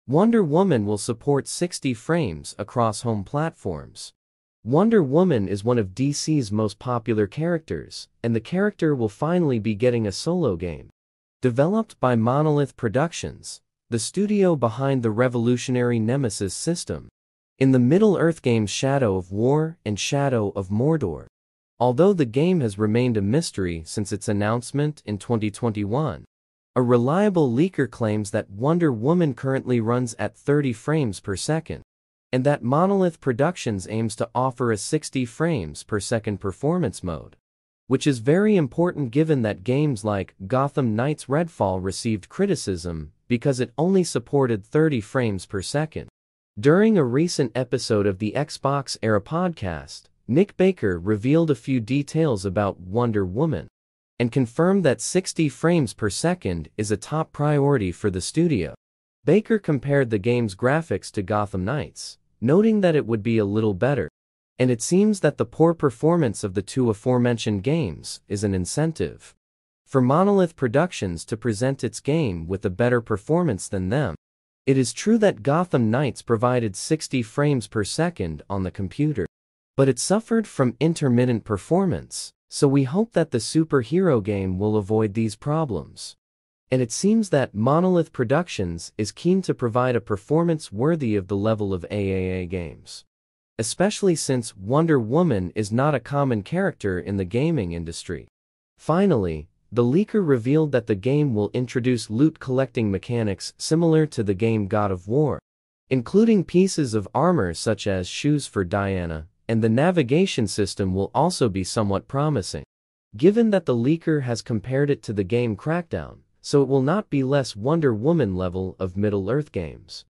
Wonder Woman will support 60 frames across home platforms. Wonder Woman is one of DC's most popular characters, and the character will finally be getting a solo game. Developed by Monolith Productions, the studio behind the revolutionary Nemesis system, in the Middle-earth games Shadow of War and Shadow of Mordor. Although the game has remained a mystery since its announcement in 2021, a reliable leaker claims that Wonder Woman currently runs at 30 frames per second, and that Monolith Productions aims to offer a 60 frames per second performance mode, which is very important given that games like Gotham Nights Redfall received criticism because it only supported 30 frames per second. During a recent episode of the Xbox Era podcast, Nick Baker revealed a few details about Wonder Woman and confirmed that 60 frames per second is a top priority for the studio. Baker compared the game's graphics to Gotham Knights, noting that it would be a little better, and it seems that the poor performance of the two aforementioned games is an incentive for Monolith Productions to present its game with a better performance than them. It is true that Gotham Knights provided 60 frames per second on the computer, but it suffered from intermittent performance, so we hope that the superhero game will avoid these problems. And it seems that Monolith Productions is keen to provide a performance worthy of the level of AAA games, especially since Wonder Woman is not a common character in the gaming industry. Finally, the leaker revealed that the game will introduce loot collecting mechanics similar to the game God of War, including pieces of armor such as shoes for Diana, and the navigation system will also be somewhat promising, given that the leaker has compared it to the game Crackdown, so it will not be less Wonder Woman level of Middle-earth games.